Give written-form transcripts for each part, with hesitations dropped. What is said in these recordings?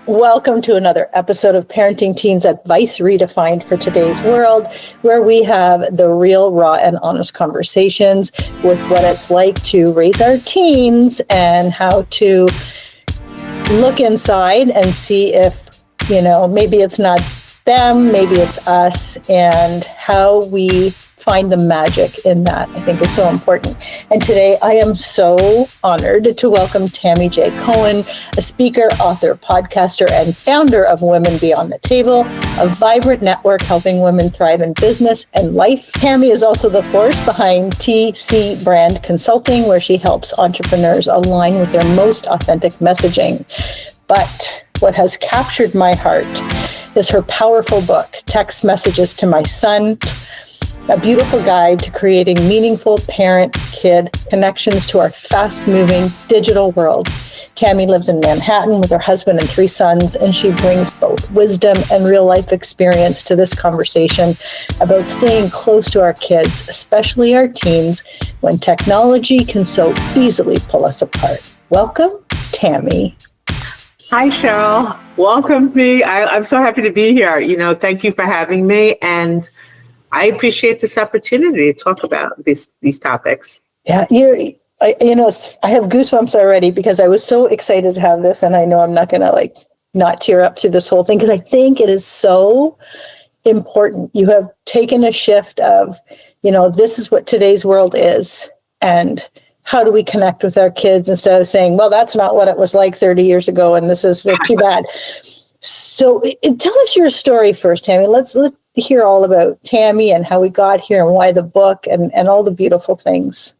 Welcome to another episode of Parenting Teens Advice Redefined for Today's World, where we have the real, raw, and honest conversations with what it's like to raise our teens and how to look inside and see if, maybe it's not them, maybe it's us, and how we find the magic in that, I think, is so important. And today I am so honored to welcome Tammy J. Cohen, a speaker, author, podcaster, and founder of Women Beyond the Table, a vibrant network helping women thrive in business and life. Tammy is also the force behind TC Brand Consulting, where she helps entrepreneurs align with their most authentic messaging. But what has captured my heart is her powerful book, Text Messages to My Son, a beautiful guide to creating meaningful parent-kid connections to our fast-moving digital world. Tammy lives in Manhattan with her husband and 3 sons, and she brings both wisdom and real-life experience to this conversation about staying close to our kids, especially our teens, when technology can so easily pull us apart. Welcome, Tammy. Hi, Cheryl. Welcome me. I'm so happy to be here. Thank you for having me, and I appreciate this opportunity to talk about these topics. Yeah, I have goosebumps already because I was so excited to have this, and I know I'm not going to not tear up through this whole thing because I think it is so important. You have taken a shift of, this is what today's world is, and how do we connect with our kids instead of saying, well, that's not what it was like 30 years ago, and this is too bad. So tell us your story first, Tammy. Let's hear all about Tammy and how we got here and why the book and all the beautiful things.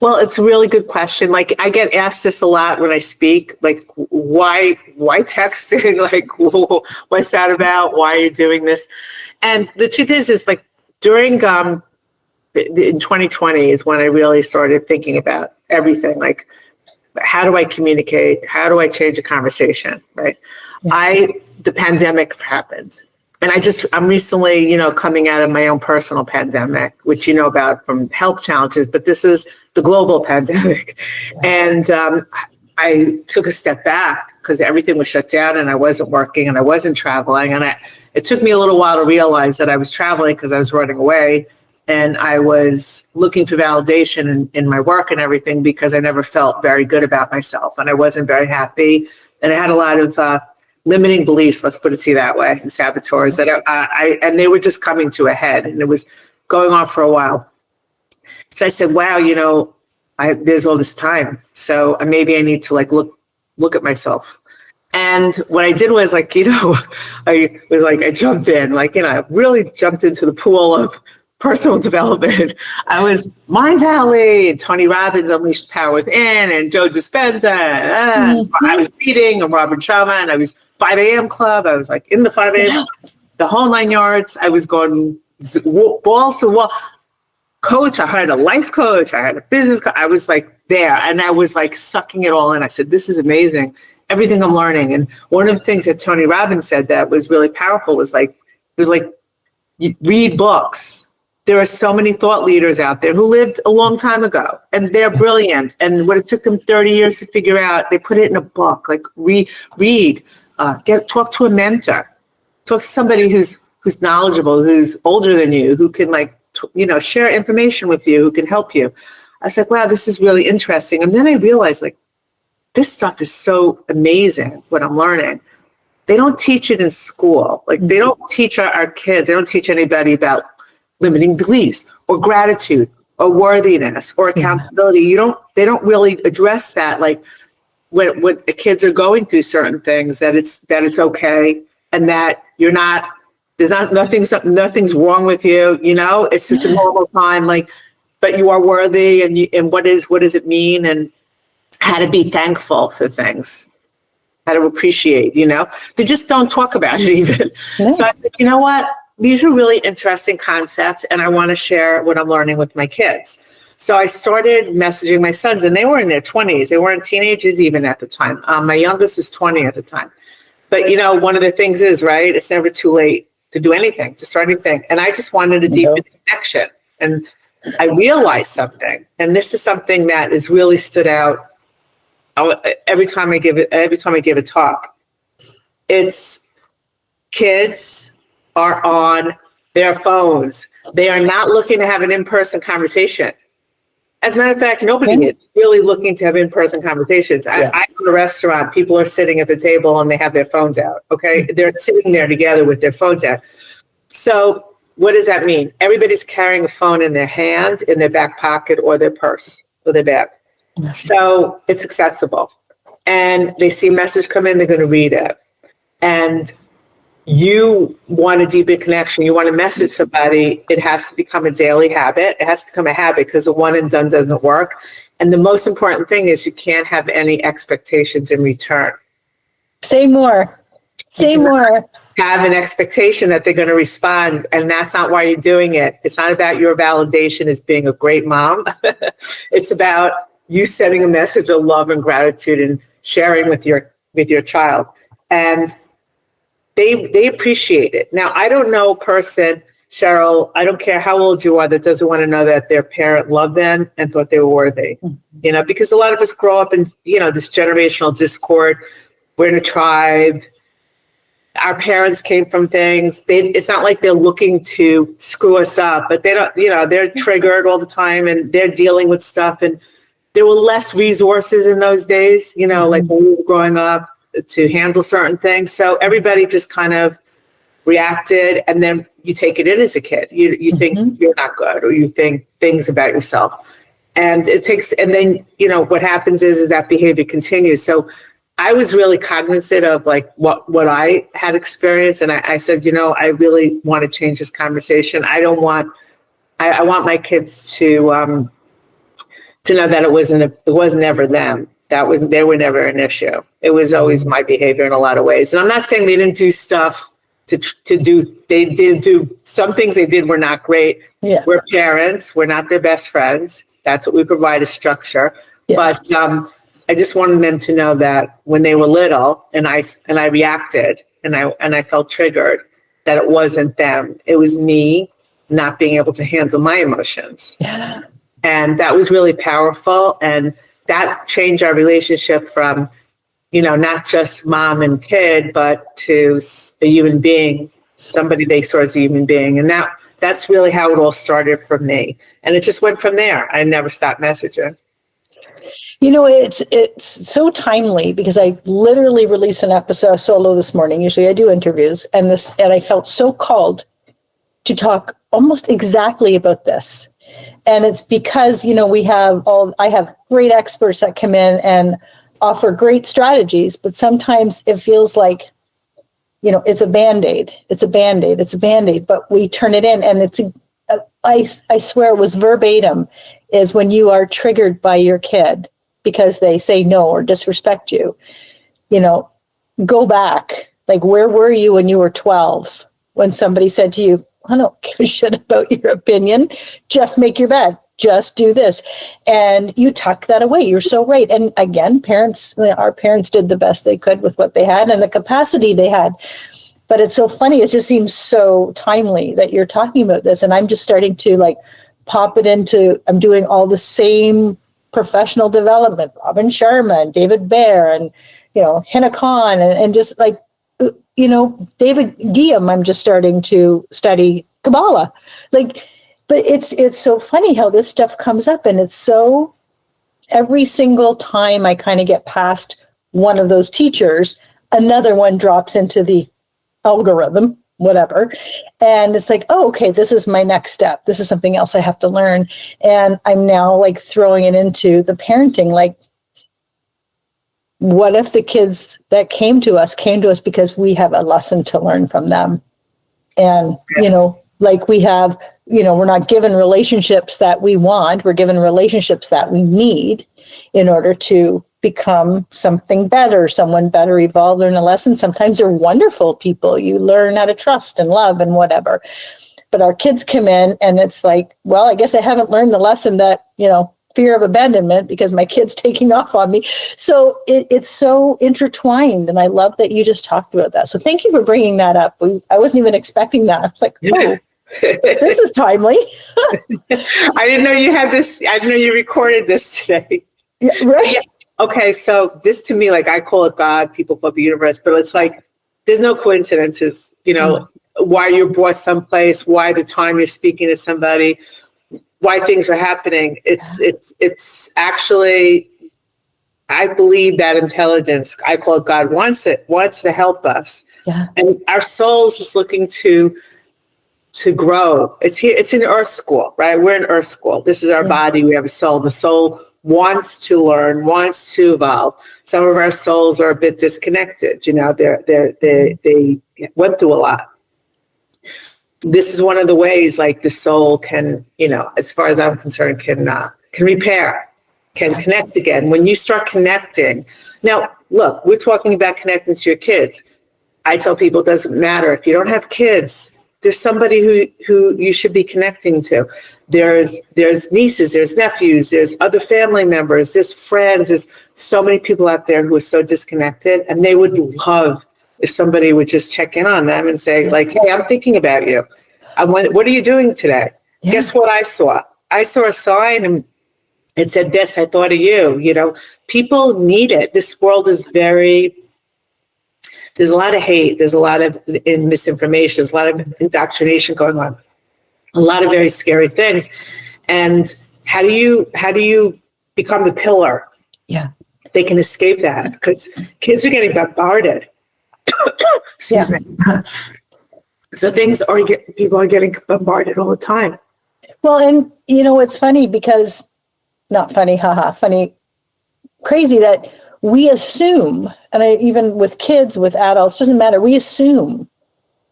Well, it's a really good question. I get asked this a lot when I speak, why texting? What's that about? Why are you doing this? And the truth is during in 2020 is when I really started thinking about everything. How do I communicate? How do I change a conversation? Right? Yeah. The pandemic happened. And I'm recently, coming out of my own personal pandemic, which you know about from health challenges, but this is the global pandemic. And I took a step back because everything was shut down and I wasn't working and I wasn't traveling. And it took me a little while to realize that I was traveling because I was running away and I was looking for validation in my work and everything because I never felt very good about myself and I wasn't very happy. And I had a lot of limiting beliefs, let's put it that way, and saboteurs that and they were just coming to a head, and it was going on for a while. So I said, "Wow, there's all this time, so maybe I need to look at myself." And what I did was I jumped in, I really jumped into the pool of personal development. I was Mindvalley and Tony Robbins, Unleashed Power Within, and Joe Dispenza. I was reading and Robert Sharma, and I was 5 a.m. club. I was in the 5 a.m. the whole 9 yards. I was going balls to the wall. Coach, I had a life coach. I had a business coach. I was there, and I was sucking it all in. I said, "This is amazing. Everything I'm learning." And one of the things that Tony Robbins said that was really powerful was you read books. There are so many thought leaders out there who lived a long time ago, and they're brilliant. And what it took them 30 years to figure out, they put it in a book. Read, talk to a mentor, talk to somebody who's knowledgeable, who's older than you, who can share information with you, who can help you. I was wow, this is really interesting. And then I realized this stuff is so amazing. What I'm learning, they don't teach it in school. They don't teach our kids. They don't teach anybody about limiting beliefs or gratitude or worthiness or accountability. They don't really address that. When the kids are going through certain things, that it's okay and that you're not, nothing's wrong with you. It's just a normal time. But you are worthy, and what does it mean, and how to be thankful for things, how to appreciate. They just don't talk about it even. Yeah. So I think, you know what? These are really interesting concepts, and I want to share what I'm learning with my kids. So I started messaging my sons, and they were in their 20s. They weren't teenagers even at the time. My youngest was 20 at the time. But, one of the things is, right, it's never too late to do anything, to start anything. And I just wanted a deeper connection. And I realized something, and this is something that has really stood out every time I give a talk. It's kids are on their phones. They are not looking to have an in-person conversation. As a matter of fact, nobody is really looking to have in-person conversations. I go to a restaurant, people are sitting at the table and they have their phones out, okay? They're sitting there together with their phones out. So what does that mean? Everybody's carrying a phone in their hand, in their back pocket, or their purse, or their bag. So it's accessible. And they see a message come in, they're going to read it. And you want a deeper connection, you want to message somebody, it has to become a daily habit. It has to become a habit because the one and done doesn't work. And the most important thing is you can't have any expectations in return. Say more. Say more. Have an expectation that they're going to respond, and that's not why you're doing it. It's not about your validation as being a great mom. It's about you sending a message of love and gratitude and sharing with your child. And they appreciate it. Now, I don't know a person, Cheryl, I don't care how old you are, that doesn't want to know that their parent loved them and thought they were worthy. You know, because a lot of us grow up in, you know, this generational discord. We're in a tribe. Our parents came from things. It's not like they're looking to screw us up, but they don't, you know, they're triggered all the time and they're dealing with stuff. And there were less resources in those days, you know, like when we were growing up, to handle certain things. So everybody just kind of reacted, and then you take it in as a kid. You think you're not good, or you think things about yourself. And then, you know, what happens is that behavior continues. So I was really cognizant of like what I had experienced. And I said, you know, I really want to change this conversation. I want my kids to know that it was never them. They were never an issue. It was always my behavior in a lot of ways. And I'm not saying they didn't do stuff they did do some things they did were not great. Yeah. We're parents. We're not their best friends. That's what we provide, a structure. Yeah. But I just wanted them to know that when they were little and I reacted and I felt triggered, that it wasn't them. It was me not being able to handle my emotions. Yeah. And that was really powerful. And that changed our relationship from, not just mom and kid, but to a human being, somebody they saw as a human being. And that's really how it all started for me. And it just went from there. I never stopped messaging. It's so timely because I literally released an episode solo this morning. Usually I do interviews and I felt so called to talk almost exactly about this. And it's because, I have great experts that come in and offer great strategies, but sometimes it feels like, it's a Band-Aid. It's a Band-Aid. It's a Band-Aid, but we turn it in and I swear it was verbatim, is when you are triggered by your kid because they say no or disrespect you, go back. Like, where were you when you were 12 when somebody said to you, I don't give a shit about your opinion. Just make your bed. Just do this. And you tuck that away. You're so right. And again, our parents did the best they could with what they had and the capacity they had. But it's so funny. It just seems so timely that you're talking about this. And I'm just starting to pop it into, I'm doing all the same professional development, Robin Sharma and David Baer and, Hannah Khan and just David Guillaume, I'm just starting to study Kabbalah. But it's so funny how this stuff comes up, and it's so every single time I kind of get past one of those teachers, another one drops into the algorithm, whatever. And it's like, oh, okay, this is my next step. This is something else I have to learn. And I'm now throwing it into the parenting, what if the kids that came to us because we have a lesson to learn from them? And, yes. We have, we're not given relationships that we want. We're given relationships that we need in order to become something better, someone better, evolve, learn a lesson. Sometimes they're wonderful people. You learn how to trust and love and whatever. But our kids come in and it's like, well, I guess I haven't learned the lesson that, fear of abandonment because my kid's taking off on me. So it's so intertwined. And I love that you just talked about that. So thank you for bringing that up. I wasn't even expecting that. I was like, oh, this is timely. I didn't know you had this. I didn't know you recorded this today. Yeah, right. Yeah. Okay. So this to me, I call it God, people call it the universe, but it's there's no coincidences, why you're brought someplace, why the time you're speaking to somebody, why things are happening. It's actually, I believe that intelligence, I call it God, wants to help us. Yeah. And our souls is looking to grow. It's here, it's in Earth School, right? We're in Earth School. This is our body, we have a soul. The soul wants to learn, wants to evolve. Some of our souls are a bit disconnected, they went through a lot. This is one of the ways, like, the soul can, as far as I'm concerned, can repair, can connect again. When you start connecting, now look, we're talking about connecting to your kids. I tell people it doesn't matter if you don't have kids. There's somebody who you should be connecting to. There's nieces, there's nephews, there's other family members, there's friends. There's so many people out there who are so disconnected, and they would love if somebody would just check in on them and say, like, hey, I'm thinking about you. What are you doing today? Yeah. Guess what I saw? I saw a sign and it said this, I thought of you. People need it. This world is there's a lot of hate. There's a lot of misinformation. There's a lot of indoctrination going on. A lot of very scary things. And how do you become the pillar? Yeah. They can escape that because kids are getting bombarded. Excuse me. So people are getting bombarded all the time. Well, and it's funny because, not funny, funny, crazy that we assume, and even with kids, with adults, doesn't matter. We assume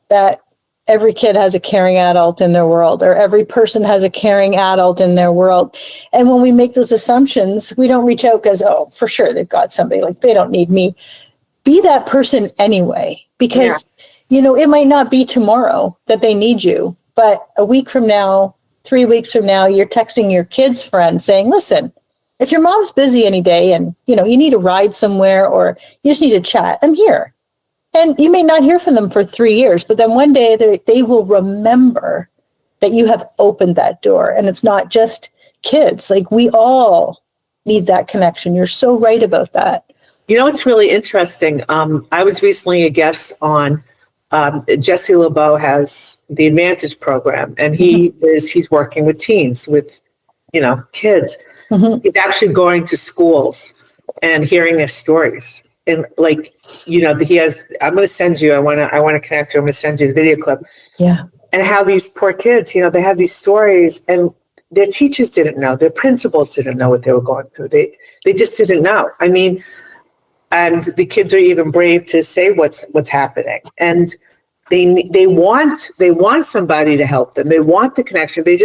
that every kid has a caring adult in their world, or every person has a caring adult in their world. And when we make those assumptions, we don't reach out because, oh, for sure, they've got somebody, like, they don't need me. Be that person anyway, because, it might not be tomorrow that they need you, but a week from now, 3 weeks from now, you're texting your kid's friend saying, listen, if your mom's busy any day and, you need a ride somewhere or you just need to chat, I'm here. And you may not hear from them for 3 years, but then one day they will remember that you have opened that door. And it's not just kids. Like, we all need that connection. You're so right about that. It's really interesting. I was recently a guest on Jesse LeBeau has the Advantage program, and he's working with teens, with kids. Mm-hmm. He's actually going to schools and hearing their stories. And he has, I'm going to send you, I want to connect you. I'm going to send you the video clip. Yeah. And how these poor kids, they have these stories, and their teachers didn't know, their principals didn't know what they were going through. They just didn't know. I mean, and the kids are even brave to say what's happening. And they want somebody to help them. They want the connection. They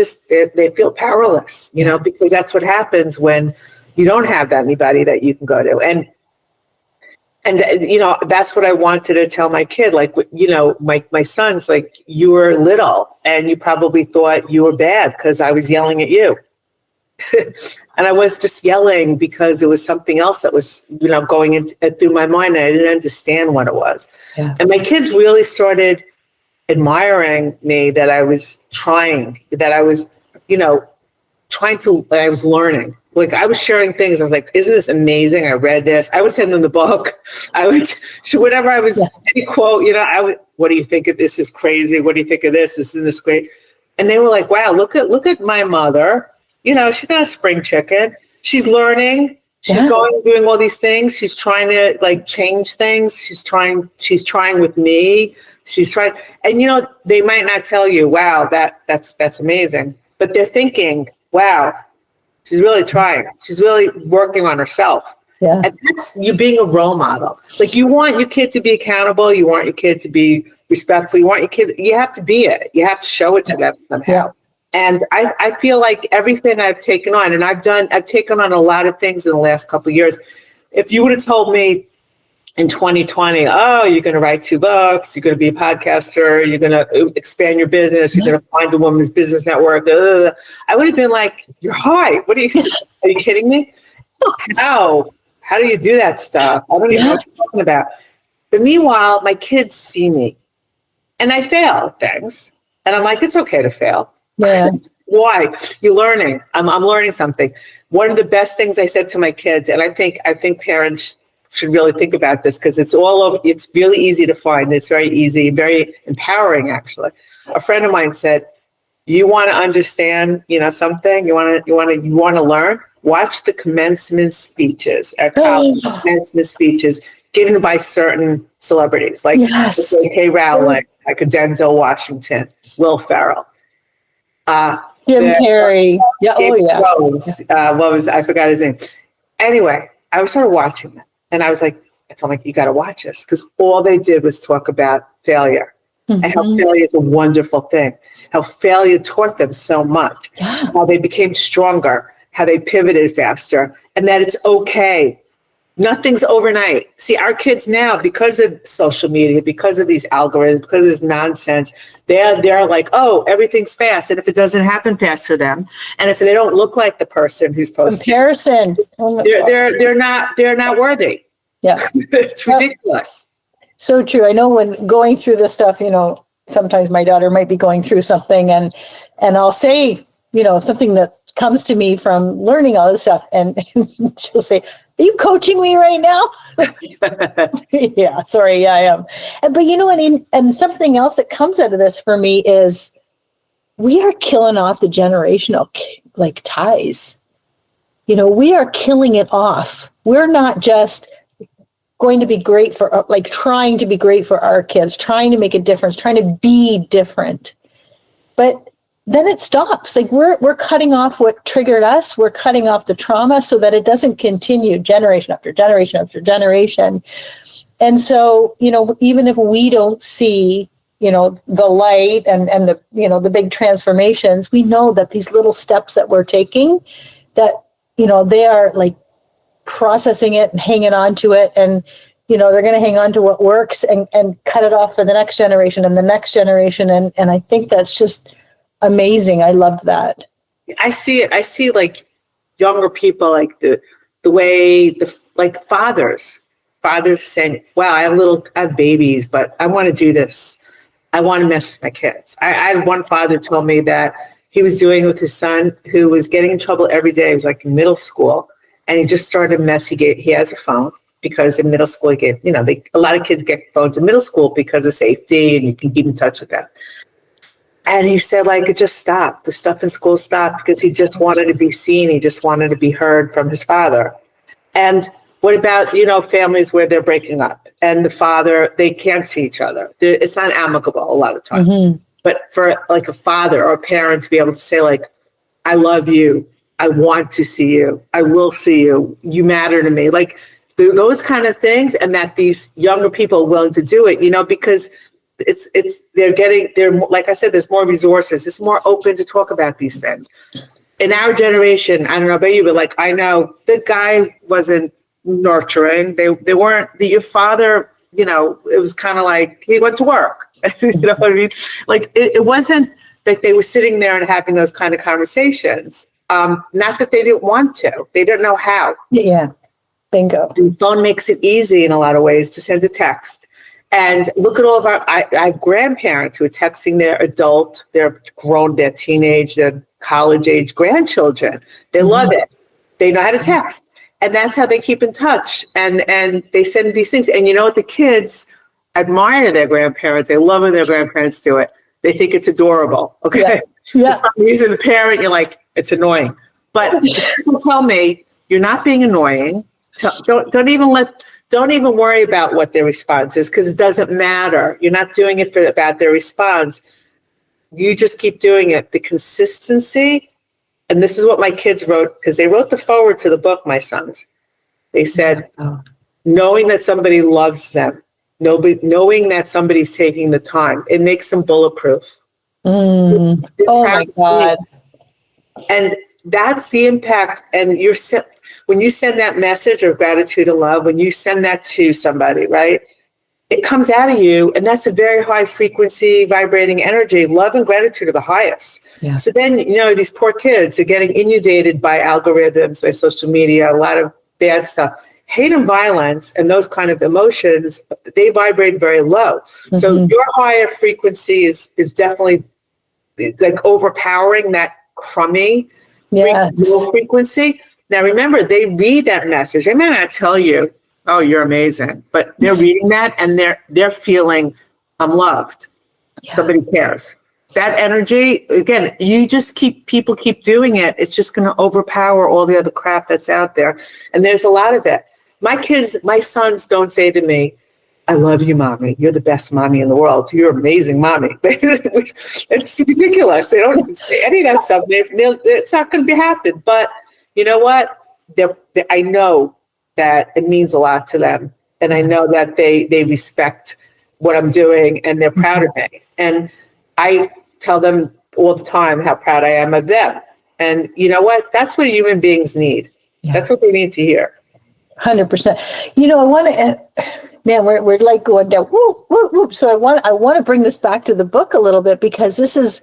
feel powerless, because that's what happens when you don't have anybody that you can go to. And that's what I wanted to tell my kid. Like, my son's like, you were little and you probably thought you were bad because I was yelling at you. And I was just yelling because it was something else that was, going through my mind, and I didn't understand what it was. Yeah. And my kids really started admiring me, that I was trying, that I was, that I was learning. Like, I was sharing things. I was like, isn't this amazing? I read this. I would send them the book. I would, whatever I was, any quote, what do you think of this? Is crazy. What do you think of this? Isn't this great? And they were like, wow, look at my mother. She's not a spring chicken. She's learning. She's doing all these things. She's trying to change things. She's trying with me. She's trying. And, they might not tell you, wow, that's amazing. But they're thinking, wow, she's really trying. She's really working on herself. Yeah. And that's you being a role model. Like, you want your kid to be accountable. You want your kid to be respectful. You want your kid, you have to be it. You have to show it to them somehow. Yeah. And I feel like everything I've taken on, and I've taken on a lot of things in the last couple of years. If you would have told me in 2020, oh, you're going to write 2 books, you're going to be a podcaster, you're going to expand your business, you're going to find a woman's business network, I would have been like, you're high. Are you kidding me? How do you do that stuff? I don't even know what you're talking about. But meanwhile, my kids see me and I fail at things. And I'm like, it's okay to fail. Yeah. Why? You're learning. I'm learning something. One of the best things I said to my kids, and I think parents should really think about this because it's all over. It's really easy to find. It's very easy, very empowering, actually. A friend of mine said, you want to understand, something, you want to learn, watch the commencement speeches at college, commencement speeches given by certain celebrities, like J.K. Rowling, like Denzel Washington, Will Ferrell. Jim Carrey. Rose, I forgot his name. Anyway, I started watching them, and I was like, I told him, you got to watch this, because all they did was talk about failure and how failure is a wonderful thing, how failure taught them so much, how they became stronger, how they pivoted faster, and that it's okay. Nothing's overnight. See, our kids now, because of social media, because of these algorithms, because of this nonsense, they're like, oh, everything's fast. And if it doesn't happen fast for them, and if they don't look like the person who's posting, comparison, they're not worthy. Yeah, it's ridiculous. So true. I know when going through this stuff, sometimes my daughter might be going through something, and I'll say, something that comes to me from learning all this stuff, and she'll say, are you coaching me right now? Yeah, sorry. Yeah, I am. But and something else that comes out of this for me is we are killing off the generational ties. We are killing it off. We're not just going to be great for trying to be great for our kids, trying to make a difference, trying to be different. But then it stops. We're cutting off what triggered us. We're cutting off the trauma so that it doesn't continue generation after generation after generation. And so, even if we don't see, the light and the, the big transformations, we know that these little steps that we're taking, that, they are processing it and hanging on to it. And, they're going to hang on to what works and cut it off for the next generation and the next generation. And I think that's just amazing. I love that. I see it. I see younger people, the way fathers saying, wow, I have babies, but I want to do this. I want to mess with my kids. I had one father told me that he was doing it with his son who was getting in trouble every day. He was in middle school, and he just started a mess. He has a phone because in middle school, a lot of kids get phones in middle school because of safety and you can keep in touch with them. And he said, it just stopped. The stuff in school stopped because he just wanted to be seen. He just wanted to be heard from his father. And what about, families where they're breaking up and the father, they can't see each other. It's not amicable a lot of times. Mm-hmm. But for a father or a parent to be able to say I love you. I want to see you. I will see you. You matter to me. Those kind of things, and that these younger people are willing to do it, because they're like I said, there's more resources. It's more open to talk about these things. In our generation, I don't know about you, but I know the guy wasn't nurturing. They weren't. Your father, it was kind of he went to work. You know what I mean? It wasn't that they were sitting there and having those kind of conversations. Not that they didn't want to. They didn't know how. Yeah, bingo. And the phone makes it easy in a lot of ways to send a text. And look at all of I have grandparents who are texting their teenage, their college age grandchildren. They love it. They know how to text. And that's how they keep in touch. And they send these things. And you know what? The kids admire their grandparents. They love when their grandparents do it. They think it's adorable. Okay. Yeah. For some reason, the parent, you're it's annoying. But people tell me you're not being annoying. Don't even worry about what their response is, because it doesn't matter. You're not doing it about their response. You just keep doing it. The consistency, and this is what my kids wrote, because they wrote the foreword to the book, my sons. They said, knowing that somebody loves them, knowing that somebody's taking the time, it makes them bulletproof. Oh my God. And that's the impact. And when you send that message of gratitude and love, when you send that to somebody, right, it comes out of you. And that's a very high frequency vibrating energy. Love and gratitude are the highest. Yeah. So then, these poor kids are getting inundated by algorithms, by social media, a lot of bad stuff. Hate and violence and those kind of emotions, they vibrate very low. Mm-hmm. So your higher frequency is definitely overpowering that crummy low frequency. Now, remember, they read that message. They may not tell you Oh, you're amazing. But they're reading that and they're feeling, I'm loved. Yeah. Somebody cares. That energy, again, people keep doing it. It's just going to overpower all the other crap that's out there. And there's a lot of it. My sons don't say to me, I love you, mommy. You're the best mommy in the world. You're amazing, mommy. It's ridiculous. They don't say any of that stuff. It's not going to happen. But you know what? I know that it means a lot to them. And I know that they respect what I'm doing and they're proud of me. And I tell them all the time how proud I am of them. And you know what? That's what human beings need. Yeah. That's what they need to hear. 100%. You know, I want to, man, we're like going down, whoop, whoop, whoop. So I want to bring this back to the book a little bit because this is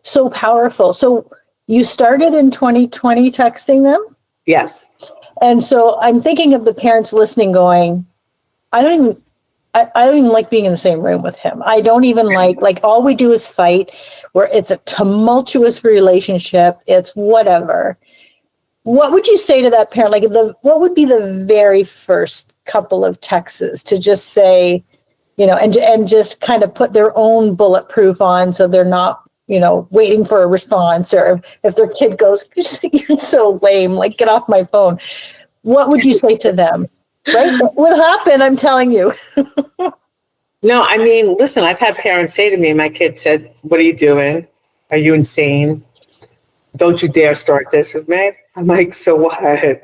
so powerful. So you started in 2020 texting them? Yes. And so I'm thinking of the parents listening going, I don't even like being in the same room with him. I don't even like all we do is fight, where it's a tumultuous relationship. It's whatever. What would you say to that parent? Like what would be the very first couple of texts to just say, you know, and just kind of put their own bulletproof on so they're not, you know, waiting for a response, or if their kid goes, you're so lame, like get off my phone. What would you say to them? Right? What happened? I'm telling you. No, I mean, listen, I've had parents say to me, my kid said, what are you doing? Are you insane? Don't you dare start this with me. I'm like, so what?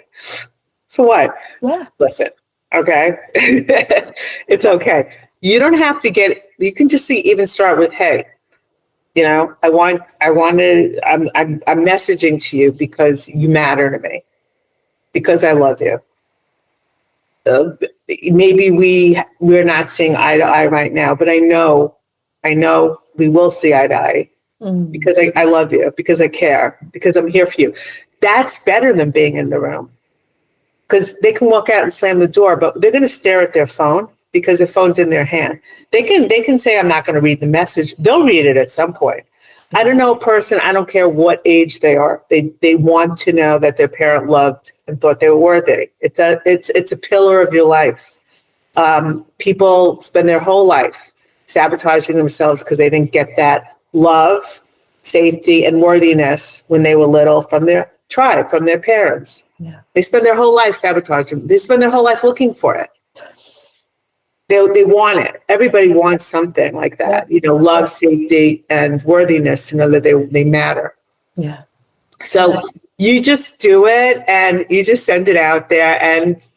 So what? Yeah. Listen, okay. It's okay. You don't have to you can just even start with, hey, you know, I'm messaging to you because you matter to me, because I love you. Maybe we're not seeing eye to eye right now, but I know we will see eye to eye because I love you, because I care, because I'm here for you. That's better than being in the room, because they can walk out and slam the door, but they're going to stare at their phone because the phone's in their hand. They can say, I'm not going to read the message. They'll read it at some point. I don't know a person, I don't care what age they are. They want to know that their parent loved and thought they were worthy. It's a pillar of your life. People spend their whole life sabotaging themselves because they didn't get that love, safety, and worthiness when they were little from their tribe, from their parents. Yeah. They spend their whole life sabotaging. They spend their whole life looking for it. They want it. Everybody wants something like that, you know, love, safety, and worthiness to know that they matter. Yeah. So you just do it and you just send it out there, and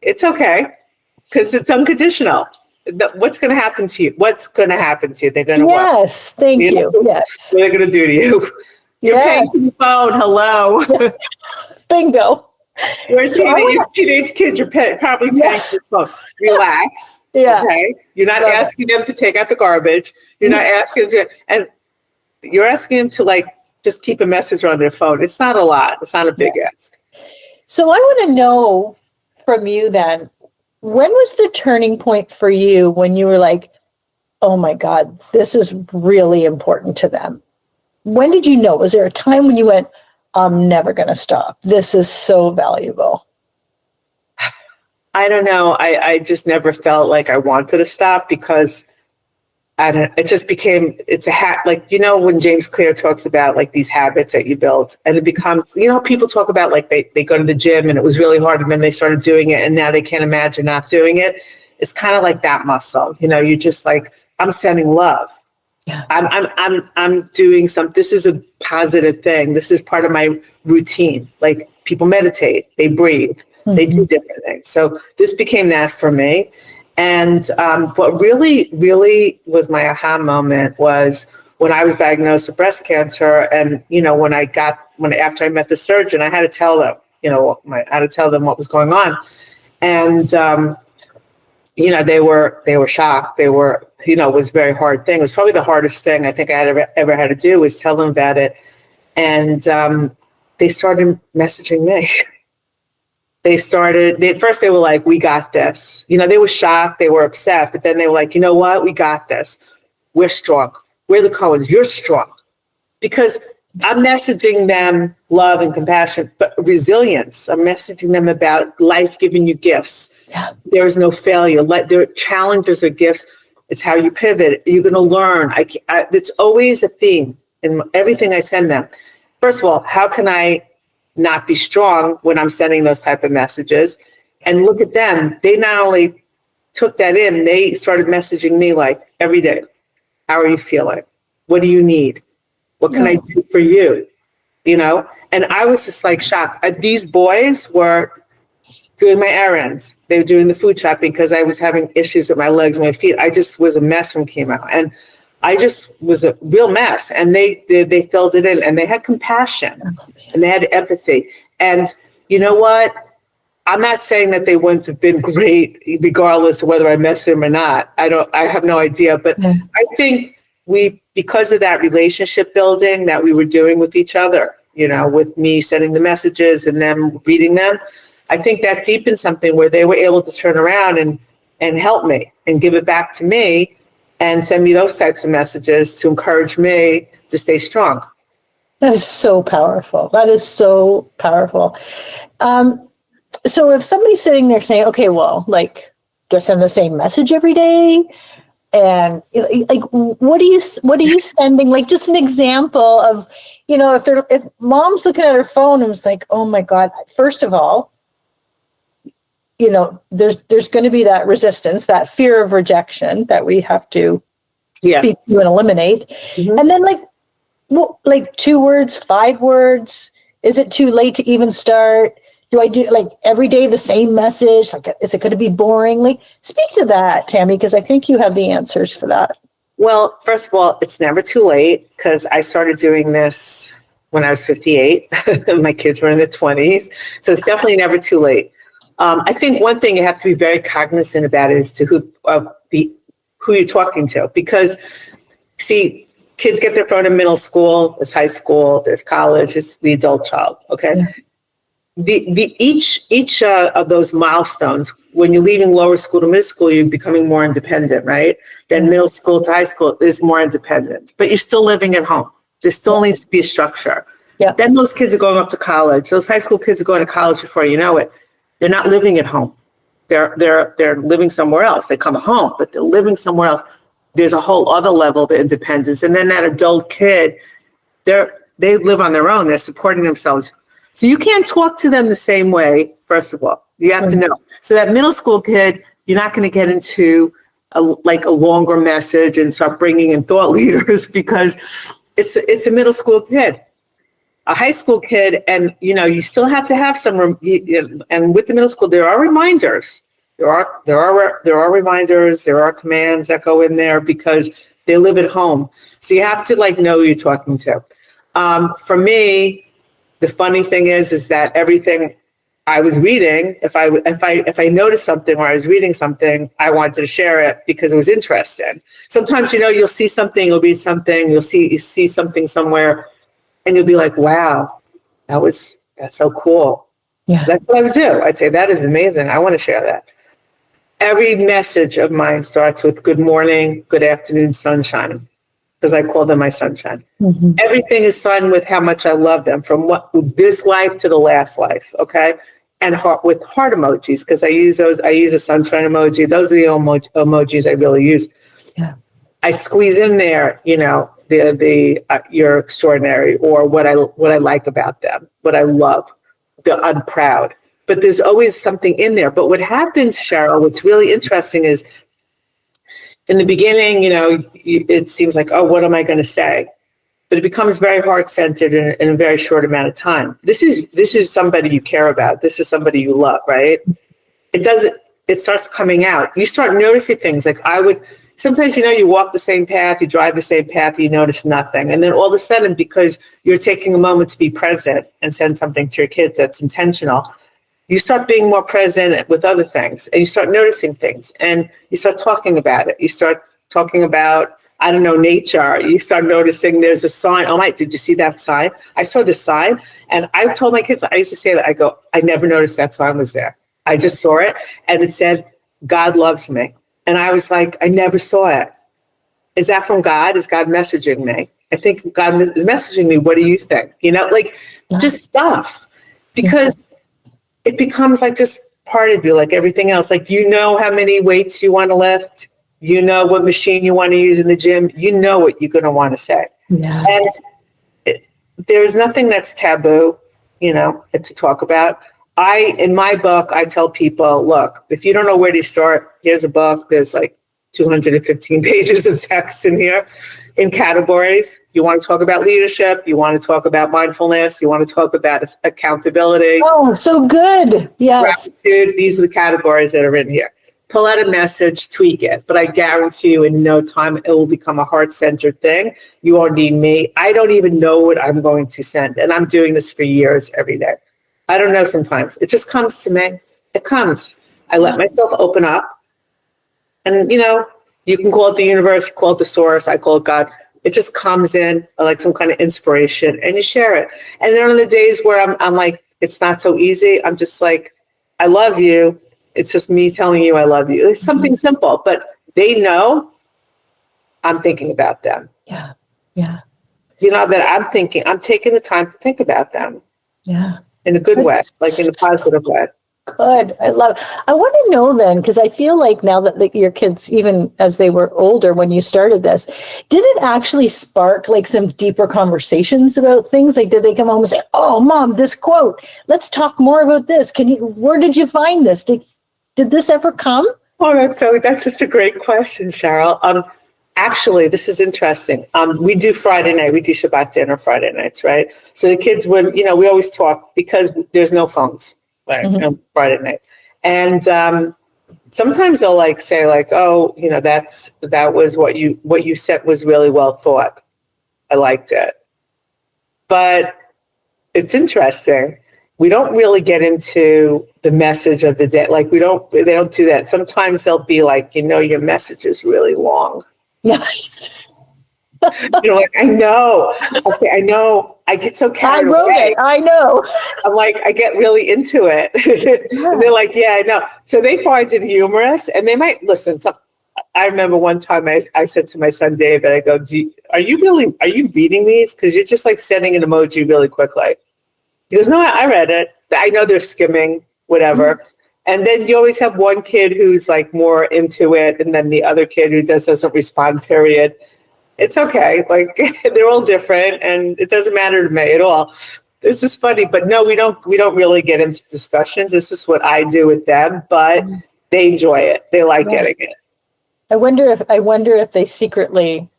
it's okay because it's unconditional. What's going to happen to you? What's going to happen to you? They're going to Yes, thank you. Yes. What are they going to do to you? You're paying for the phone. Hello. Yeah. Bingo. You're a teenage kid. You're probably paying for the phone. Relax. Yeah. Okay. You're not asking them to take out the garbage. You're not asking them and you're asking them to just keep a message on their phone. It's not a lot. It's not a big ask. So I want to know from you then, when was the turning point for you when you were like, oh my God, this is really important to them? When did you know? Was there a time when you went, I'm never going to stop. This is so valuable? I don't know. I just never felt like I wanted to stop because it just became, it's a when James Clear talks about these habits that you build, and it becomes, people talk about they go to the gym and it was really hard and then they started doing it and now they can't imagine not doing it. It's kind of like that muscle, you're just I'm sending love. Yeah. I'm doing something. This is a positive thing. This is part of my routine. People meditate, they breathe, they do different things. So this became that for me. And what really, really was my aha moment was when I was diagnosed with breast cancer. And, after I met the surgeon, I had to tell them, what was going on. And, they were shocked. They were, it was a very hard thing. It was probably the hardest thing I think I had ever had to do was tell them about it. And they started messaging me. At first they were like, we got this. They were shocked. They were upset. But then they were like, you know what? We got this. We're strong. We're the Cohens. You're strong. Because I'm messaging them love and compassion, but resilience. I'm messaging them about life giving you gifts. Yeah. There is no failure. There are challenges or gifts. It's how you pivot. You're going to learn. It's always a theme in everything I send them. First of all, how can I not be strong when I'm sending those type of messages? And look at them. They not only took that in, they started messaging me like every day. How are you feeling? What do you need? What can I do for you? You know? And I was just like shocked. These boys were doing my errands. They were doing the food shopping because I was having issues with my legs and my feet. I just was a mess when came out. And I just was a real mess. And they filled it in, and they had compassion and they had empathy. And you know what? I'm not saying that they wouldn't have been great regardless of whether I messed them or not. I have no idea. But I think because of that relationship building that we were doing with each other, you know, with me sending the messages and them reading them, I think that deepened something where they were able to turn around and help me and give it back to me and send me those types of messages to encourage me to stay strong. That is so powerful. That is so powerful. So if somebody's sitting there saying, okay, well, like, do I send the same message every day? And like, what are you sending? Like, just an example of, you know, if mom's looking at her phone and was like, oh my God, first of all, you know, there's going to be that resistance, that fear of rejection that we have to speak to and eliminate. Mm-hmm. And then like 2 words, 5 words, is it too late to even start? Do I do like every day the same message? Like, is it going to be boring? Like, speak to that, Tammy, because I think you have the answers for that. Well, first of all, it's never too late because I started doing this when I was 58. My kids were in their 20s. So it's definitely never too late. I think one thing you have to be very cognizant about is to who you're talking to, because see, kids get their phone in middle school, there's high school, there's college, it's the adult child. Okay. Yeah. Each of those milestones, when you're leaving lower school to middle school, you're becoming more independent, right? Then middle school to high school is more independent, but you're still living at home. There still needs to be a structure. Yeah. Then those kids are going off to college. Those high school kids are going to college before you know it. They're not living at home. They're living somewhere else. They come home, but they're living somewhere else. There's a whole other level of independence. And then that adult kid, they live on their own. They're supporting themselves. So you can't talk to them the same way, first of all. You have to know. So that middle school kid, you're not going to get into a longer message and start bringing in thought leaders because it's a middle school kid. A high school kid, and you know, you still have to have some. And with the middle school, there are reminders. There are reminders. There are commands that go in there because they live at home. So you have to know who you're talking to. For me, the funny thing is that everything I was reading, if I noticed something or I was reading something, I wanted to share it because it was interesting. Sometimes, you'll see something, you'll read something, you see something somewhere, and you'll be like, wow, that's so cool. Yeah. That's what I would do. I'd say, that is amazing. I want to share that. Every message of mine starts with good morning, good afternoon, sunshine, because I call them my sunshine. Mm-hmm. Everything is starting with how much I love them from this life to the last life. Okay. And with heart emojis, because I use those. I use a sunshine emoji. Those are the emojis I really use. Yeah. I squeeze in there, you're extraordinary, or what I like about them, what I love, I'm proud. But there's always something in there. But what happens, Cheryl, what's really interesting is in the beginning, it seems like, oh, what am I going to say? But it becomes very heart-centered in a very short amount of time. This is somebody you care about. This is somebody you love, right? It starts coming out. You start noticing things. Like sometimes, you walk the same path, you drive the same path, you notice nothing. And then all of a sudden, because you're taking a moment to be present and send something to your kids that's intentional, you start being more present with other things, and you start noticing things, and you start talking about it. You start talking about, I don't know, nature. You start noticing there's a sign. Oh my, did you see that sign? I saw this sign. And I told my kids, I used to say that, I never noticed that sign was there. I just saw it, and it said, God loves me. And I was like, I never saw it. Is that from God? Is God messaging me? I think God is messaging me. What do you think? Just stuff. Because it becomes like just part of you, like everything else. Like, you know how many weights you want to lift. You know what machine you want to use in the gym. You know what you're going to want to say. Yeah. And there's nothing that's taboo, to talk about. In my book, I tell people, look, if you don't know where to start, here's a book. There's like 215 pages of text in here in categories. You want to talk about leadership. You want to talk about mindfulness. You want to talk about accountability. Oh, so good. Yes. Gratitude. These are the categories that are in here. Pull out a message, tweak it. But I guarantee you in no time, it will become a heart-centered thing. You won't need me. I don't even know what I'm going to send. And I'm doing this for years every day. I don't know sometimes. It just comes to me. It comes. I let myself open up. And, you can call it the universe, call it the source, I call it God. It just comes in like some kind of inspiration and you share it. And then on the days where I'm like, it's not so easy, I'm just like, I love you. It's just me telling you I love you. It's something simple, but they know I'm thinking about them. Yeah. Yeah. That I'm taking the time to think about them. Yeah. In a good way, like in a positive way. Good. I love it. I want to know then, because I feel like now that your kids, even as they were older when you started this, did it actually spark like some deeper conversations about things? Like, did they come home and say, oh, Mom, this quote, let's talk more about this. Where did you find this? Did this ever come? Oh, that's such a great question, Cheryl. Actually, this is interesting. We do Friday night. We do Shabbat dinner Friday nights, right? So the kids would, we always talk because there's no phones. Right, Friday night. And sometimes they'll like say like, oh, that was what you said was really well thought. I liked it. But it's interesting. We don't really get into the message of the day. Like they don't do that. Sometimes they'll be like, your message is really long. Yes. Like, I know. Okay, I know. I get so carried away. I wrote it. I know. I'm like, I get really into it. Yeah. And they're like, yeah, I know. So they find it humorous and they might listen. I remember one time I said to my son, David, I go, are you reading these? Because you're just like sending an emoji really quickly. He goes, no, I read it. I know they're skimming, whatever. Mm-hmm. And then you always have one kid who's like more into it. And then the other kid who just doesn't respond, period. It's okay. Like they're all different and it doesn't matter to me at all. It's just funny, but no, we don't really get into discussions. This is what I do with them, but they enjoy it. They like getting it. I wonder if they secretly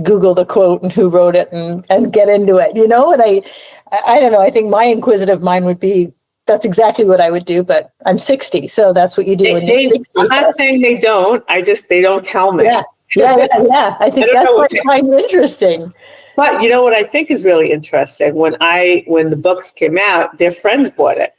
Google the quote and who wrote it and get into it, and I don't know. I think my inquisitive mind would be, that's exactly what I would do, but I'm 60. So that's what you do when you're 60. I'm not saying they don't. They don't tell me. Yeah. Yeah. I think that's what I find interesting. But you know what I think is really interesting? When the books came out, their friends bought it.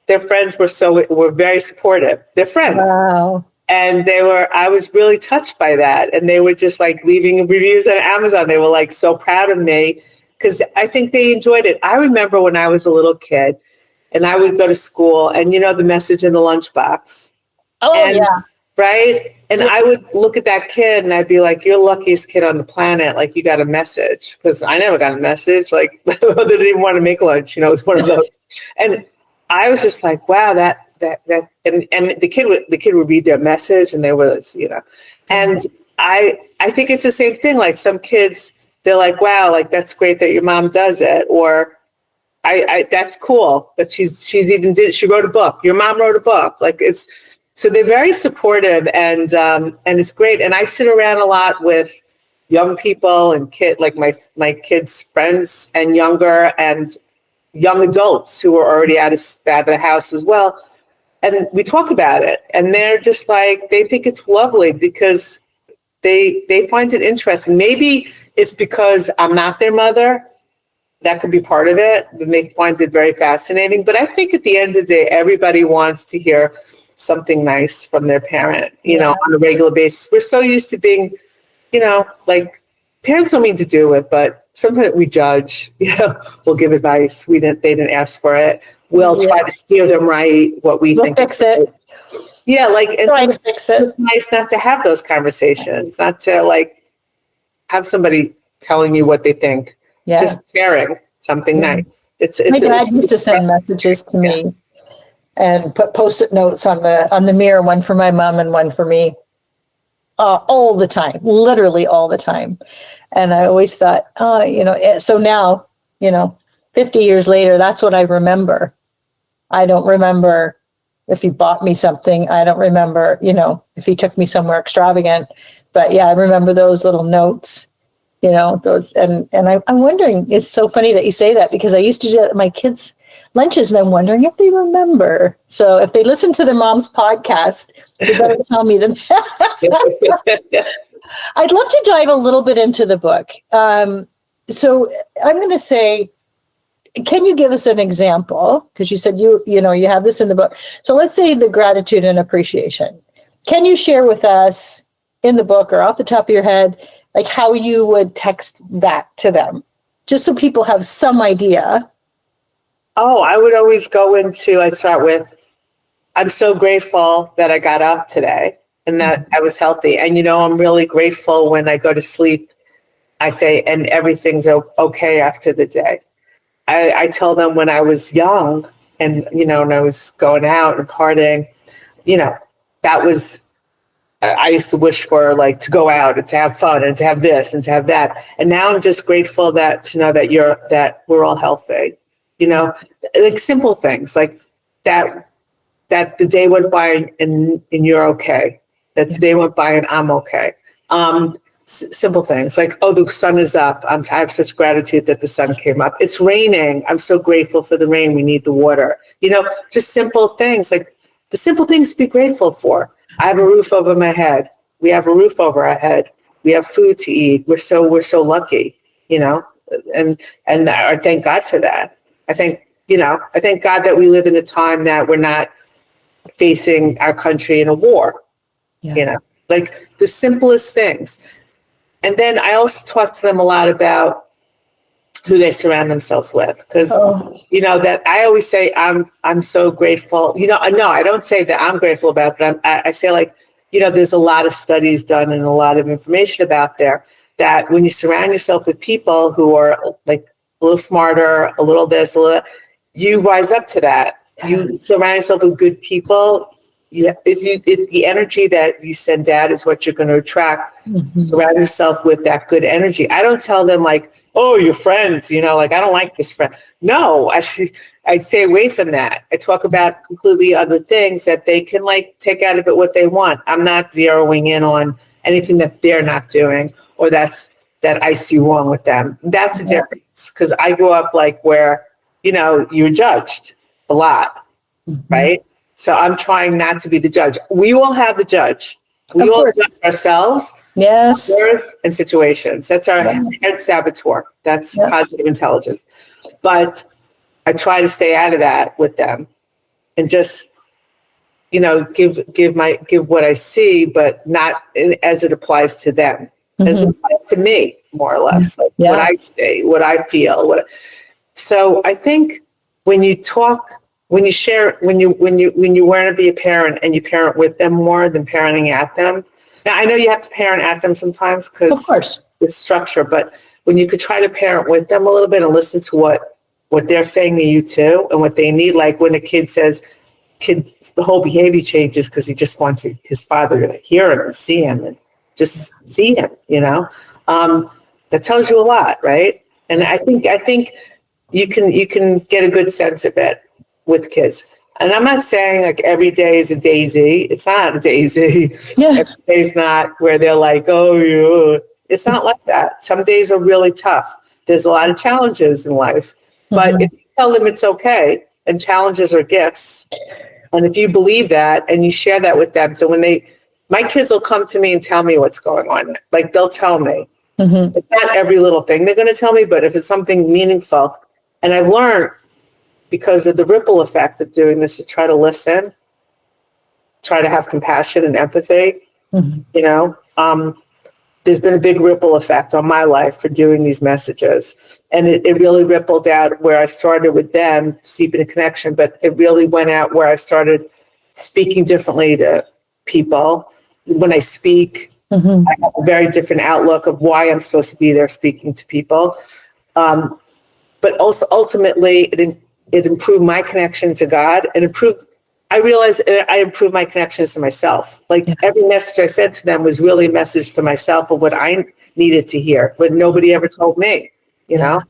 Their friends were very supportive. Their friends. Wow. And I was really touched by that. And they were just like leaving reviews on Amazon. They were like so proud of me because I think they enjoyed it. I remember when I was a little kid and I would go to school and the message in the lunchbox. Oh, yeah. Right? And I would look at that kid and I'd be like, you're the luckiest kid on the planet. Like, you got a message. Because I never got a message. Like, they didn't even want to make lunch. It's one of those. And I was just like, wow, and the kid would read their message and they were, And I think it's the same thing. Like, some kids, they're like, wow, like, that's great that your mom does it. Or that's cool that she wrote a book. Your mom wrote a book. Like, so they're very supportive and it's great. And I sit around a lot with young people and like my kids' friends and younger and young adults who are already out of the house as well. And we talk about it and they're just like, they think it's lovely because they find it interesting. Maybe it's because I'm not their mother. That could be part of it. And they find it very fascinating. But I think at the end of the day, everybody wants to hear something nice from their parent, on a regular basis. We're so used to being, like, parents don't mean to do it, but sometimes we judge, we'll give advice. They didn't ask for it. We'll try to steer them right, what we'll think. Fix it. Yeah, like, trying to fix it. It's nice not to have those conversations, not to like have somebody telling you what they think. Just sharing something nice. My dad used to send messages to me. and put Post-it notes on the mirror, one for my mom and one for me, all the time, literally all the time. And I always thought, so now, 50 years later, that's what I remember. I don't remember if he bought me something. I don't remember, if he took me somewhere extravagant. But yeah, I remember those little notes, those. And I'm wondering, it's so funny that you say that, because I used to do that at my kids' lunches, and I'm wondering if they remember. So if they listen to their mom's podcast, they better tell me that. I'd love to dive a little bit into the book. So I'm going to say, can you give us an example? Because you said you have this in the book. So let's say the gratitude and appreciation. Can you share with us in the book or off the top of your head, like how you would text that to them, just so people have some idea? Oh, I would always I start with, I'm so grateful that I got up today and that I was healthy. And, I'm really grateful when I go to sleep. I say, and everything's okay after the day. I tell them when I was young and, and I was going out and partying, that was, I used to wish for to go out and to have fun and to have this and to have that. And now I'm just grateful to know that we're all healthy, like simple things like that the day went by and you're okay, that the day went by and I'm okay. Simple things like, oh, the sun is up. I have such gratitude that the sun came up. It's raining. I'm so grateful for the rain. We need the water. Just simple things, like the simple things to be grateful for. I have a roof over my head. We have a roof over our head. We have food to eat. We're so lucky, and I thank God for that. I thank God that we live in a time that we're not facing our country in a war, like the simplest things. And then I also talk to them a lot about who they surround themselves with. Because, that I always say, I'm so grateful. No, I don't say that I'm grateful about it, but I say there's a lot of studies done and a lot of information about there that when you surround yourself with people who are like a little smarter, a little this, a little that, you rise up to that. You surround yourself with good people. It's the energy that you send out is what you're going to attract. Mm-hmm. Surround yourself with that good energy. I don't tell them oh, your friends, I don't like this friend. No, I stay away from that. I talk about completely other things that they can take out of it what they want. I'm not zeroing in on anything that they're not doing or that I see wrong with them. That's the difference, because I grew up where, you're judged a lot, right? So I'm trying not to be the judge. We all have the judge. We all judge ourselves, others, and situations. That's our head saboteur. That's positive intelligence. But I try to stay out of that with them, and just give what I see, but not as it applies to them, as it applies to me, more or less. What I say, what I feel. So I think when you talk. When you share, when you want to be a parent and you parent with them more than parenting at them. Now, I know you have to parent at them sometimes because it's structure, but when you could try to parent with them a little bit and listen to what they're saying to you too, and what they need, like when a kid says, the whole behavior changes because he just wants his father to hear him and see him and just see him, that tells you a lot, right? And I think you can get a good sense of it with kids. And I'm not saying every day is a daisy. It's not a daisy. Yeah. Every day's not where they're oh, yeah. It's not like that. Some days are really tough. There's a lot of challenges in life. But if you tell them it's okay, and challenges are gifts, and if you believe that and you share that with them, so when my kids will come to me and tell me what's going on. They'll tell me. It's not every little thing they're going to tell me, but if it's something meaningful, and I've learned, because of the ripple effect of doing this, to try to listen, try to have compassion and empathy. There's been a big ripple effect on my life for doing these messages. And it really rippled out where I started with them, seeping a connection, but it really went out where I started speaking differently to people. When I speak, I have a very different outlook of why I'm supposed to be there speaking to people. But also ultimately, it improved my connection to God and improved I realized I improved my connections to myself. Like every message I sent to them was really a message to myself of what I needed to hear, but nobody ever told me, you know?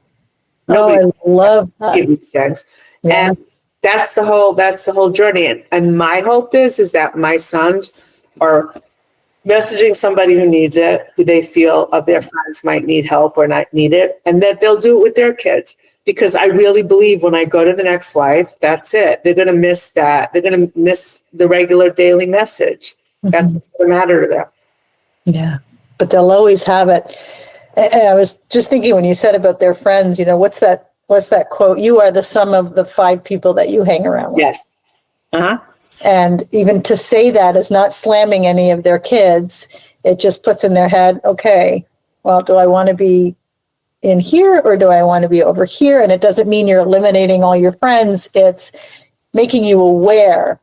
Nobody I love that. give me sense. Yeah. And that's the whole journey. And my hope is that my sons are messaging somebody who needs it, who they feel of their friends might need help or not need it, and that they'll do it with their kids. Because I really believe when I go to the next life, that's it. They're going to miss that. They're going to miss the regular daily message. That's what's going to matter to them. Yeah, but they'll always have it. And I was just thinking when you said about their friends, you know, what's that quote? You are the sum of the 5 people that you hang around with. Yes. Uh-huh. And even to say that is not slamming any of their kids. It just puts in their head, okay, well, do I want to be in here or do I want to be over here? And it doesn't mean you're eliminating all your friends. It's making you aware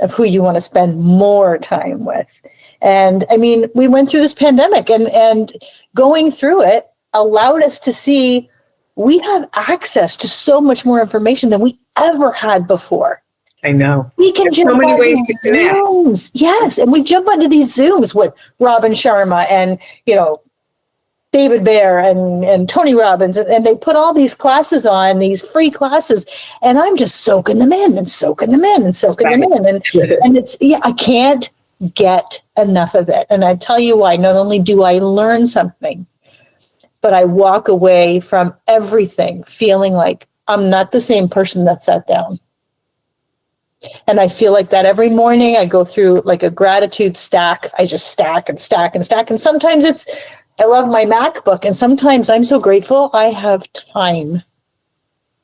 of who you want to spend more time with. And I mean, we went through this pandemic and going through it allowed us to see we have access to so much more information than we ever had before. I know. We can There's jump so many on ways these to connect. Zooms. Yes. And we jump onto these Zooms with Robin Sharma and, you know, David Bear and Tony Robbins. And they put all these classes on, these free classes. And I'm just soaking them in and soaking them in and soaking them in. And it's, I can't get enough of it. And I tell you why, not only do I learn something, but I walk away from everything feeling like I'm not the same person that sat down. And I feel like that every morning I go through like a gratitude stack. I just stack and stack and stack. And sometimes I love my MacBook. And sometimes I'm so grateful I have time.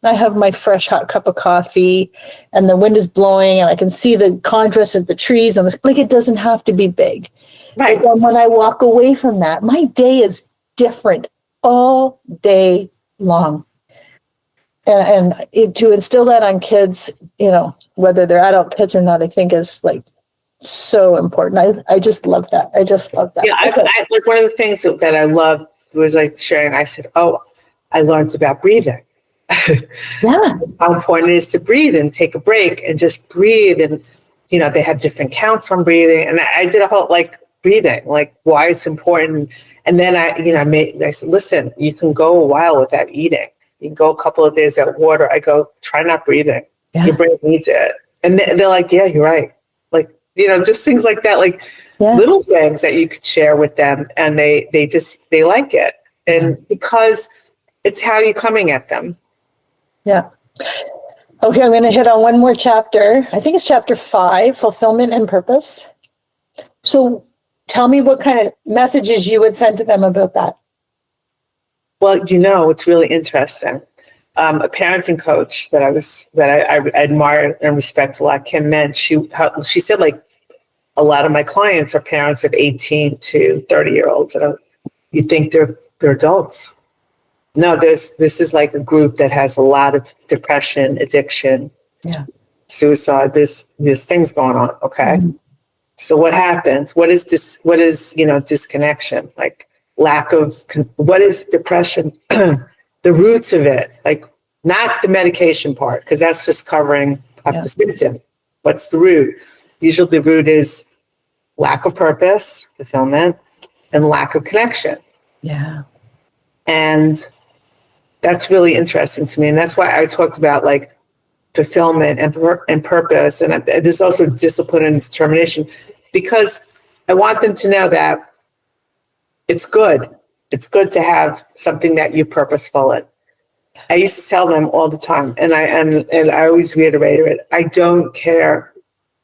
I have my fresh hot cup of coffee and the wind is blowing and I can see the contrast of the trees. And like, it doesn't have to be big. Right. But then when I walk away from that, my day is different all day long. And to instill that on kids, you know, whether they're adult kids or not, I think is like so important. I just love that. I just love that. Yeah, I like one of the things that I loved was like sharing. I said, "Oh, I learned about breathing. Yeah, How important it is to breathe and take a break and just breathe." And you know, they had different counts on breathing, and I did a whole like breathing, like why it's important. And then I said, "Listen, you can go a while without eating. You can go a couple of days without water." I go, "Try not breathing. Yeah. Your brain needs it." And they're like, "Yeah, you're right." Like, you know, just things like that, like little things that you could share with them, and they like it, and because it's how you're coming at them. Yeah. Okay, I'm going to hit on one more chapter. I think it's chapter 5, fulfillment and purpose. So tell me what kind of messages you would send to them about that. Well, you know, it's really interesting. A parenting coach that I admire and respect a lot, Kim Mensch, she said, like, a lot of my clients are parents of 18 to 30-year-olds. And you think they're adults. No, this is like a group that has a lot of depression, addiction, suicide. There's things going on. Okay. Mm-hmm. So what happens? What is disconnection? Like what is depression? The roots of it, like not the medication part, because that's just covering up the symptom. What's the root? Usually the root is lack of purpose, fulfillment, and lack of connection. Yeah. And that's really interesting to me. And that's why I talked about like fulfillment and purpose. And there's also discipline and determination, because I want them to know that it's good. It's good to have something that you're purposeful in. I used to tell them all the time, and I always reiterate it. I don't care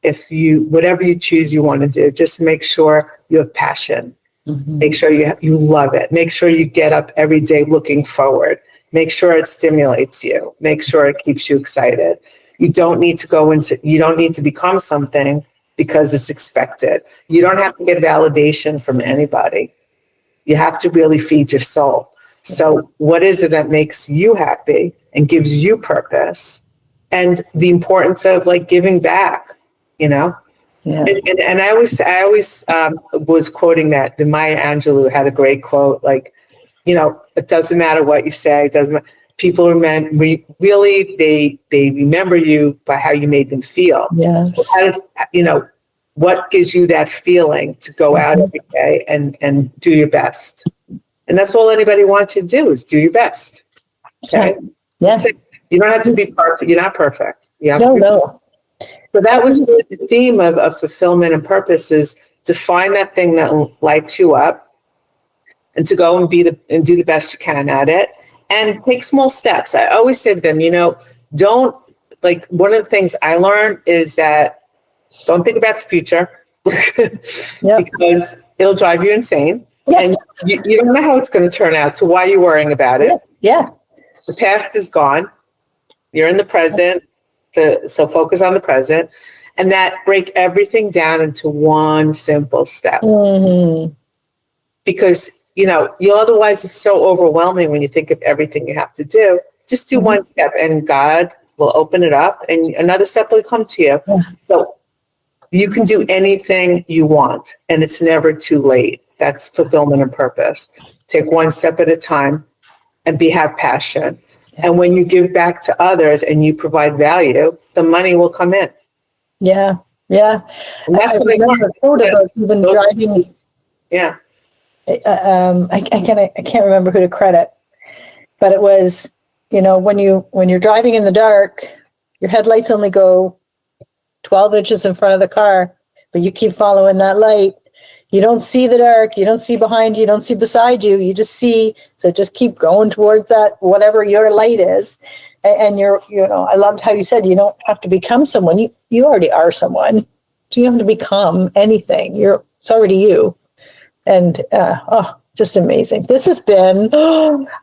if whatever you choose you want to do, just make sure you have passion. Mm-hmm. Make sure you love it. Make sure you get up every day looking forward. Make sure it stimulates you. Make sure it keeps you excited. You don't need to become something because it's expected. You don't have to get validation from anybody. You have to really feed your soul. So what is it that makes you happy and gives you purpose? And the importance of like giving back, you know? Yeah. And I always was quoting the Maya Angelou had a great quote, like, you know, it doesn't matter what you say. It doesn't matter. people really, they remember you by how you made them feel. Yes. How does, what gives you that feeling to go out every day and do your best? And that's all anybody wants you to do is do your best. Okay. Yeah. You don't have to be perfect. You're not perfect. No. So that was really the theme of fulfillment and purpose, is to find that thing that lights you up and to go and do the best you can at it and take small steps. I always say to them, don't, like, one of the things I learned is that don't think about the future because it'll drive you insane. And you don't know how it's going to turn out. So why are you worrying about it? Yeah. The past is gone. You're in the present. So focus on the present, and that break everything down into one simple step. Mm-hmm. Because, you otherwise it's so overwhelming when you think of everything you have to do. Just do one step and God will open it up and another step will come to you. Yeah. So you can do anything you want and it's never too late. That's fulfillment and purpose. Take one step at a time and have passion. Yeah. And when you give back to others and you provide value, the money will come in. Yeah. Yeah. And that's what I quote about even driving. Yeah. I can't remember who to credit, but it was, when you're driving in the dark, your headlights only go 12 inches in front of the car, but you keep following that light. You don't see the dark, you don't see behind you, you don't see beside you, you just see, so just keep going towards that, whatever your light is. And I loved how you said, you don't have to become someone, you already are someone. So you don't have to become anything. It's already you. And, just amazing. This has been,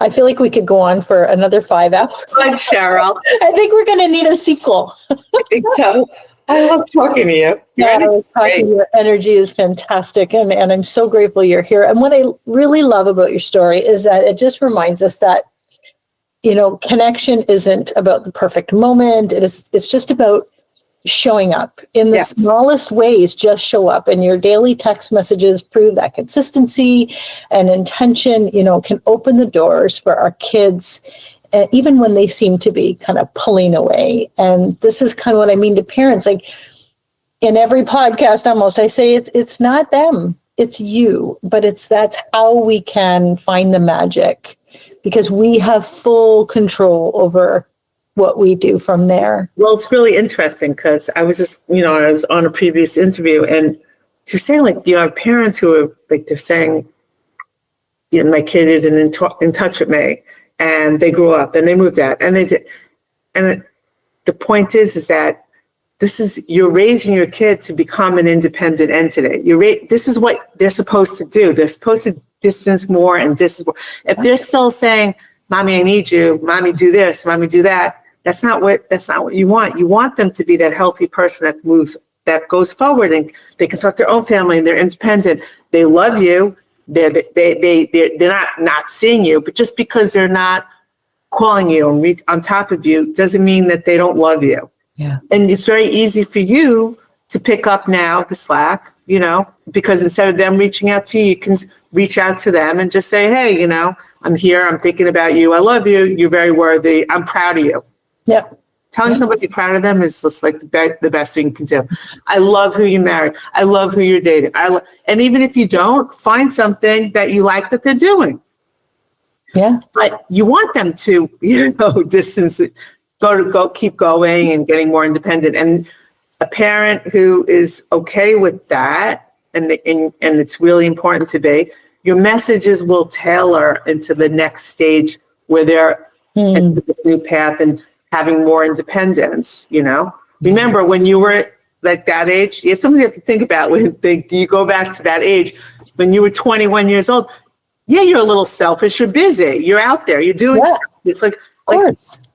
I feel like we could go on for another 5 hours. Good, Cheryl. I think we're going to need a sequel. I think so. I love talking to you. Your energy is fantastic. And I'm so grateful you're here. And what I really love about your story is that it just reminds us that, connection isn't about the perfect moment. It's just about showing up in the smallest ways. Just show up, and your daily text messages prove that consistency and intention, can open the doors for our kids, even when they seem to be kind of pulling away. And this is kind of what I mean to parents. Like in every podcast, almost, I say it's not them, it's you, but that's how we can find the magic, because we have full control over what we do from there. Well, it's really interesting because I was just, I was on a previous interview and you're saying, like, parents who are like, they're saying, my kid isn't in touch with me, and they grew up and they moved out and they did. And the point is that you're raising your kid to become an independent entity. This is what they're supposed to do. They're supposed to distance more and distance more. If they're still saying, Mommy, I need you, Mommy, do this, Mommy, do that, that's not what you want. You want them to be that healthy person that goes forward, and they can start their own family and they're independent. They love you. They're not seeing you, but just because they're not calling you and on top of you doesn't mean that they don't love you. Yeah. And it's very easy for you to pick up now the slack, because instead of them reaching out to you, you can reach out to them and just say, hey, I'm here. I'm thinking about you. I love you. You're very worthy. I'm proud of you. Yep. Telling somebody you're proud of them is just like the best thing you can do. I love who you married. I love who you're dating. And even if you don't, find something that you like that they're doing. Yeah. But you want them to, distance, keep going and getting more independent. And a parent who is okay with that, and it's really important to be, your messages will tailor into the next stage where they're into this new path and having more independence, Remember when you were like that age, it's something you have to think about when you go back to that age, when you were 21 years old. Yeah, you're a little selfish. You're busy. You're out there. You're doing stuff. It's like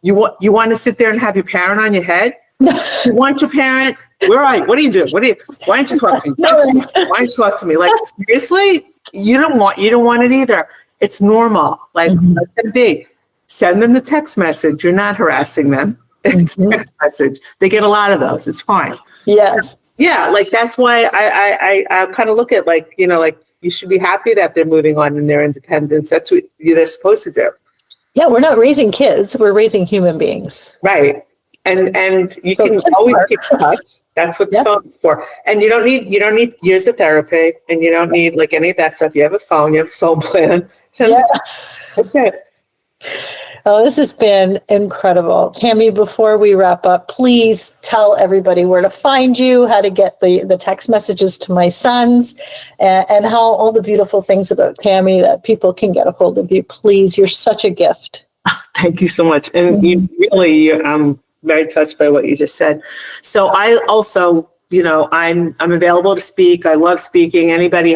you want to sit there and have your parent on your head. You want your parent. Where are you? What are you doing? Why don't you talk to me? Why don't you talk to me? Like, seriously, you don't want it either. It's normal. Like, let them be. Send them the text message. You're not harassing them. It's a text message. They get a lot of those. It's fine. Yes. So, yeah. Like, that's why I kind of look at like you should be happy that they're moving on in their independence. That's what they're supposed to do. Yeah, we're not raising kids, we're raising human beings. Right. And you can always keep in touch. That's what the phone's for. And you don't need years of therapy, and you don't need like any of that stuff. You have a phone, you have a phone plan. So that's it. Oh, this has been incredible. Tammy, before we wrap up, please tell everybody where to find you, how to get the text messages to my sons, and how all the beautiful things about Tammy that people can get a hold of you. Please, you're such a gift. Thank you so much. And you really, I'm very touched by what you just said. So I also, I'm available to speak. I love speaking. Anybody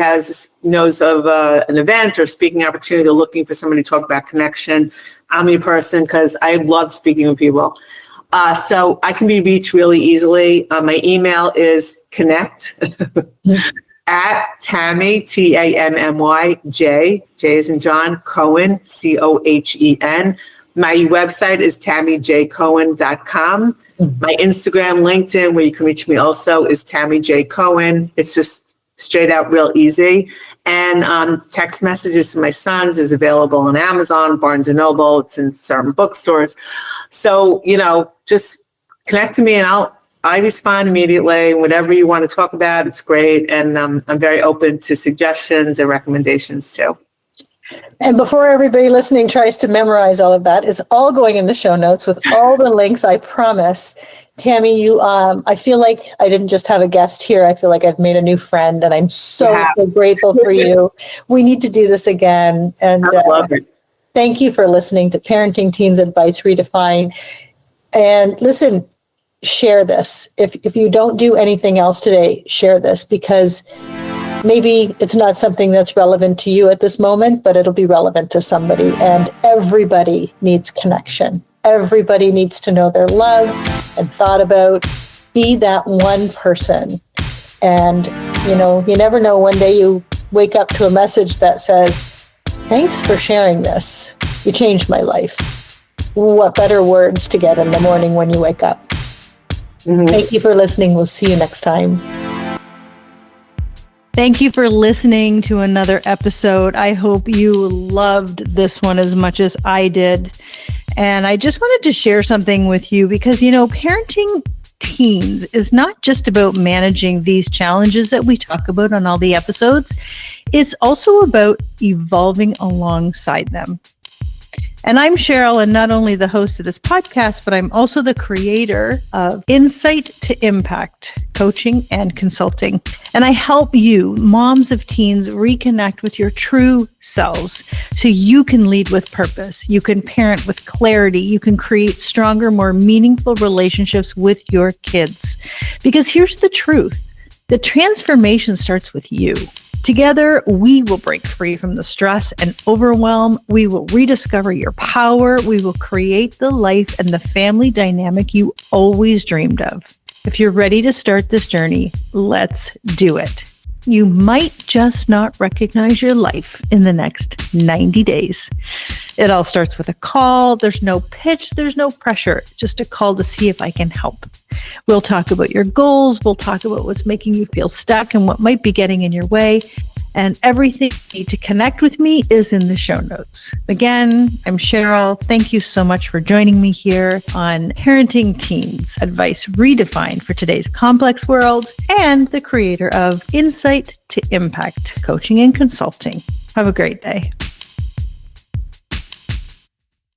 knows of an event or speaking opportunity, they're looking for somebody to talk about connection. I'm your person because I love speaking with people. So I can be reached really easily. My email is connect at Tammy, Tammy, J as in John, Cohen, Cohen. My website is tammyjcohen.com. My Instagram, LinkedIn, where you can reach me also, is Tammy J. Cohen. It's just straight out real easy. And text messages to my sons is available on Amazon, Barnes & Noble. It's in certain bookstores. So, just connect to me and I respond immediately. Whatever you want to talk about, it's great. And I'm very open to suggestions and recommendations too. And before everybody listening tries to memorize all of that, it's all going in the show notes with all the links, I promise. Tammy, I feel like I didn't just have a guest here. I feel like I've made a new friend, and I'm so grateful for you. We need to do this again. And I love it. Thank you for listening to Parenting Teens Advice Redefined. And listen, share this. If you don't do anything else today, share this, because maybe it's not something that's relevant to you at this moment, but it'll be relevant to somebody. And everybody needs connection. Everybody needs to know they're loved and thought about. Be that one person. And, you never know, one day you wake up to a message that says, thanks for sharing this. You changed my life. What better words to get in the morning when you wake up? Mm-hmm. Thank you for listening. We'll see you next time. Thank you for listening to another episode. I hope you loved this one as much as I did. And I just wanted to share something with you because, parenting teens is not just about managing these challenges that we talk about on all the episodes. It's also about evolving alongside them. And I'm Cheryl, and not only the host of this podcast, but I'm also the creator of Insight to Impact Coaching and Consulting. And I help you, moms of teens, reconnect with your true selves so you can lead with purpose. You can parent with clarity. You can create stronger, more meaningful relationships with your kids. Because here's the truth. The transformation starts with you. Together, we will break free from the stress and overwhelm. We will rediscover your power. We will create the life and the family dynamic you always dreamed of. If you're ready to start this journey, let's do it. You might just not recognize your life in the next 90 days. It all starts with a call. There's no pitch. There's no pressure. Just a call to see if I can help. We'll talk about your goals. We'll talk about what's making you feel stuck and what might be getting in your way. And everything you need to connect with me is in the show notes. Again, I'm Cheryl. Thank you so much for joining me here on Parenting Teens Advice Redefined for Today's Complex World, and the creator of Insight to Impact Coaching and Consulting. Have a great day.